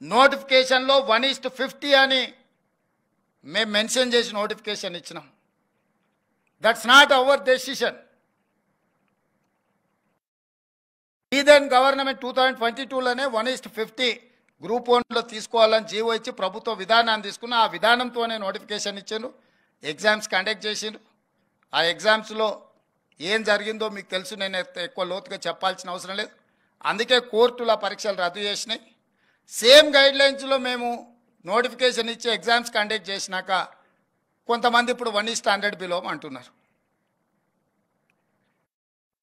నోటిఫికేషన్లో 1:50 అని మేము మెన్షన్ చేసి నోటిఫికేషన్ ఇచ్చినాం. That's not our decision. The then government 2022లోనే 1:50 గ్రూప్ 1లో తీసుకోవాలని జీవో ఇచ్చి ప్రభుత్వ విధానాన్ని తీసుకున్న ఆ విధానంతోనే నోటిఫికేషన్ ఇచ్చారు. ఎగ్జామ్స్ కండక్ట్ చేసిండ్రు. ఆ ఎగ్జామ్స్లో ఏం జరిగిందో మీకు తెలుసు, నేను ఎక్కువ లోతుగా చెప్పాల్సిన అవసరం లేదు. అందుకే కోర్టుల పరీక్షలు రద్దు చేసినాయి. సేమ్ గైడ్లైన్స్లో మేము నోటిఫికేషన్ ఇచ్చి ఎగ్జామ్స్ కండక్ట్ చేసినాక కొంతమంది ఇప్పుడు 1:100 బిలో అంటున్నారు.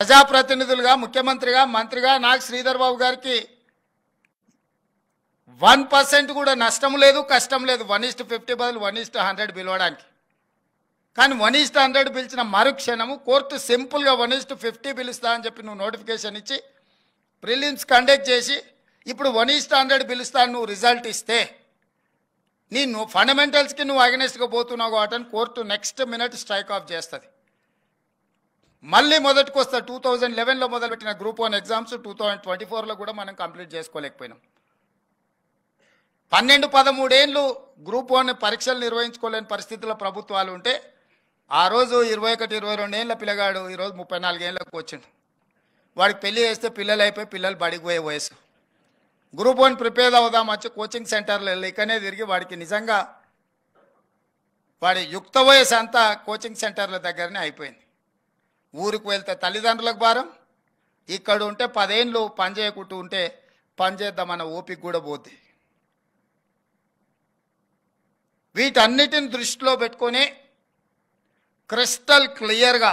ప్రజాప్రతినిధులుగా, ముఖ్యమంత్రిగా, మంత్రిగా నాకు శ్రీధర్ బాబు గారికి 1% కూడా నష్టం లేదు, కష్టం లేదు 1:50 బదులు 1:100 పిలవడానికి. కానీ 1:100 పిలిచిన మరుక్షణము కోర్టు సింపుల్గా 1:50 పిలుస్తా అని చెప్పి నువ్వు నోటిఫికేషన్ ఇచ్చి ప్రిలిమ్స్ కండక్ట్ చేసి ఇప్పుడు 1:100 పిలుస్తా నువ్వు రిజల్ట్ ఇస్తే నువ్వు ఫండమెంటల్స్కి నువ్వు అగెనెస్ట్గా పోతున్నావు కాబట్టి court next minute strike off చేస్తుంది. మళ్ళీ మొదటికి వస్తా. 2011లో మొదలుపెట్టిన గ్రూప్ 1 ఎగ్జామ్స్ 2024లో కూడా మనం కంప్లీట్ చేసుకోలేకపోయినాం. 12-13 ఏళ్ళు గ్రూప్ 1 పరీక్షలు నిర్వహించుకోలేని పరిస్థితుల్లో ప్రభుత్వాలు ఉంటే ఆ రోజు 21-22 ఏళ్ళ పిల్లగాడు ఈరోజు 34 ఏళ్ళకు వచ్చిండు. వాడికి పెళ్లి చేస్తే పిల్లలు అయిపోయి పిల్లలు బడికి పోయే వయసు. గ్రూప్ 1 ప్రిపేర్ అవుదాం వచ్చి కోచింగ్ సెంటర్లో వెళ్ళి ఇక్కడనే తిరిగి వాడికి నిజంగా వాడి యుక్త వయసు అంతా కోచింగ్ సెంటర్ల దగ్గరనే అయిపోయింది. ఊరికి వెళ్తే తల్లిదండ్రులకు భారం, ఇక్కడ ఉంటే 10 ఏళ్ళు పని చేయకుంటూ ఉంటే పని చేద్దామన్న ఓపిక కూడా పోద్ది. వీటన్నిటిని దృష్టిలో పెట్టుకొని క్రిస్టల్ క్లియర్గా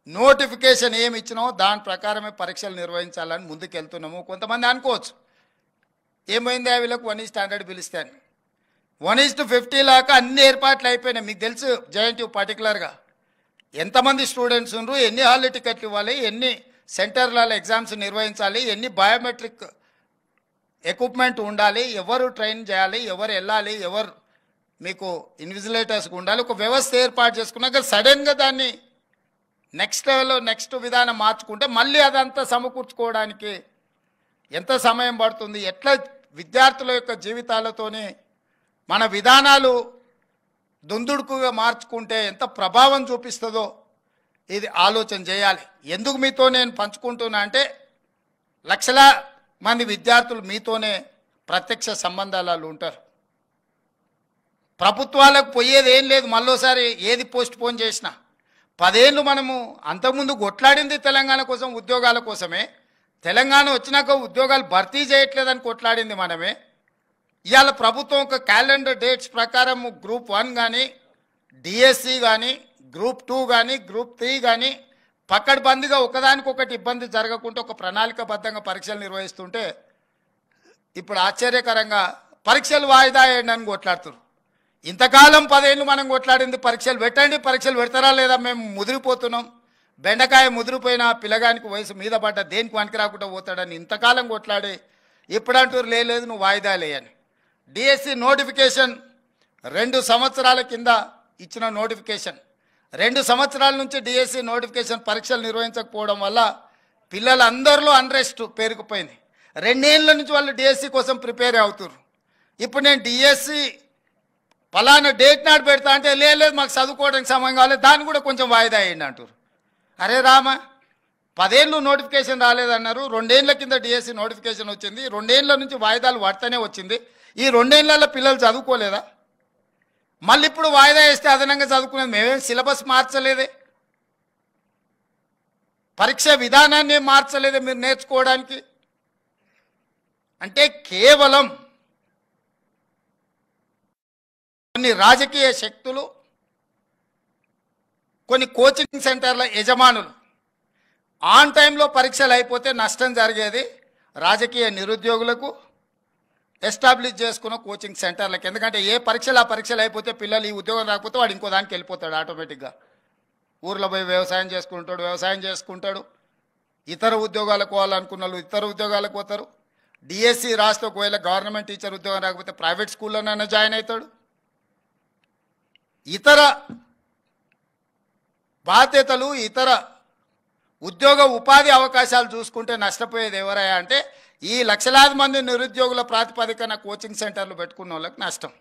నోటిఫికేషన్ ఏమి ఇచ్చినామో దాని ప్రకారమే పరీక్షలు నిర్వహించాలని ముందుకెళ్తున్నాము. కొంతమంది అనుకోవచ్చు ఏమైంది వీళ్ళకు 1:100 పిలుస్తాను. 1:50 లాగా అన్ని ఏర్పాట్లు అయిపోయినాయి. మీకు తెలుసు జేఎన్టీయూ పర్టికులర్గా ఎంతమంది స్టూడెంట్స్ ఉన్నారు, ఎన్ని హాల్ టికెట్లు ఇవ్వాలి, ఎన్ని సెంటర్లలో ఎగ్జామ్స్ నిర్వహించాలి, ఎన్ని బయోమెట్రిక్ ఎక్విప్మెంట్ ఉండాలి, ఎవరు ట్రైన్ చేయాలి, ఎవరు వెళ్ళాలి, ఎవరు మీకు ఇన్విజిలేటర్స్గా ఉండాలి, ఒక వ్యవస్థ ఏర్పాటు చేసుకున్నాక సడన్గా దాన్ని నెక్స్ట్ లెవెల్లో నెక్స్ట్ విధానం మార్చుకుంటే మళ్ళీ అదంతా సమకూర్చుకోవడానికి ఎంత సమయం పడుతుంది, ఎట్లా విద్యార్థుల యొక్క జీవితాలతోనే మన విధానాలు దుందుడుకుగా మార్చుకుంటే ఎంత ప్రభావం చూపిస్తుందో ఇది ఆలోచన చేయాలి. ఎందుకు మీతో నేను పంచుకుంటున్నా అంటే లక్షల మంది విద్యార్థులు మీతోనే ప్రత్యక్ష సంబంధాలు ఉంటారు. ప్రభుత్వాలకు పోయేది ఏం లేదు. మళ్ళోసారి ఏది పోస్ట్ పోన్ చేసినా 10 ఏళ్ళు మనము అంతకుముందు కొట్లాడింది తెలంగాణ కోసం, ఉద్యోగాల కోసమే. తెలంగాణ వచ్చినాక ఉద్యోగాలు భర్తీ చేయట్లేదని కొట్లాడింది మనమే. ఇవాళ ప్రభుత్వం ఒక క్యాలెండర్ డేట్స్ ప్రకారం గ్రూప్ 1 కానీ, డిఎస్సి కానీ, గ్రూప్ 2 కానీ, గ్రూప్ 3 కానీ పకడ్బందీగా ఒకదానికొకటి ఇబ్బంది జరగకుండా ఒక ప్రణాళికబద్ధంగా పరీక్షలు నిర్వహిస్తుంటే ఇప్పుడు ఆశ్చర్యకరంగా పరీక్షలు వాయిదా వేయండి అని కొట్లాడుతున్నారు. ఇంతకాలం 10 ఏళ్ళు మనం కొట్లాడింది పరీక్షలు పెట్టండి, పరీక్షలు పెడతారా లేదా, మేము ముదిరిపోతున్నాం, బెండకాయ ముదిరిపోయిన పిల్లగానికి వయసు మీద పడ్డ దేనికి పనికి రాకుండా పోతాడని ఇంతకాలం కొట్లాడి ఇప్పుడంటూ లేదు నువ్వు వాయిదా లేయని. డిఎస్సి నోటిఫికేషన్ 2 సంవత్సరాల కింద ఇచ్చిన నోటిఫికేషన్, 2 సంవత్సరాల నుంచి డిఎస్సి నోటిఫికేషన్ పరీక్షలు నిర్వహించకపోవడం వల్ల పిల్లలందరిలో అన్రెస్ట్ పేరుకుపోయింది. 2 ఏళ్ళ నుంచి వాళ్ళు డిఎస్సి కోసం ప్రిపేర్ అవుతున్నారు. ఇప్పుడు నేను డిఎస్సి ఫలానా డేట్ నాడు పెడతా అంటే లేదు మాకు చదువుకోవడానికి సమయం కావాలి, దాన్ని కూడా కొంచెం వాయిదా వేయండి అంటారు. అరే రామ, 10 ఏళ్ళు నోటిఫికేషన్ రాలేదన్నారు, 2 ఏళ్ళ కింద డిఎస్సి నోటిఫికేషన్ వచ్చింది, 2 ఏళ్ళ నుంచి వాయిదాలు పడతానే వచ్చింది, ఈ 2 ఏళ్ళలో పిల్లలు చదువుకోలేదా? మళ్ళీ ఇప్పుడు వాయిదా వేస్తే అదనంగా చదువుకునేది మేమేం సిలబస్ మార్చలేదే, పరీక్ష విధానాన్ని మార్చలేదే మీరు నేర్చుకోవడానికి. అంటే కేవలం కొన్ని రాజకీయ శక్తులు, కొన్ని కోచింగ్ సెంటర్ల యజమానులు ఆన్ టైంలో పరీక్షలు అయిపోతే నష్టం జరిగేది రాజకీయ నిరుద్యోగులకు, ఎస్టాబ్లిష్ చేసుకున్న కోచింగ్ సెంటర్లకు. ఎందుకంటే ఏ పరీక్షలు ఆ పరీక్షలు అయిపోతే పిల్లలు ఈ ఉద్యోగం రాకపోతే వాడు ఇంకో దానికి వెళ్ళిపోతాడు ఆటోమేటిక్గా. ఊర్లో పోయి వ్యవసాయం చేసుకుంటాడు, ఇతర ఉద్యోగాలకు పోవాలనుకున్న వాళ్ళు ఇతర ఉద్యోగాలకు పోతారు. డిఎస్సి రాస్తే ఒకవేళ గవర్నమెంట్ టీచర్ ఉద్యోగం రాకపోతే ప్రైవేట్ స్కూల్లోనైనా జాయిన్ అవుతాడు. ఇతర బాధ్యతలు, ఇతర ఉద్యోగ ఉపాధి అవకాశాలు చూసుకుంటే నష్టపోయేది ఎవరయ్యా అంటే ఈ లక్షలాది మంది నిరుద్యోగుల ప్రాతిపదికన కోచింగ్ సెంటర్లు పెట్టుకున్న వాళ్ళకి నష్టం.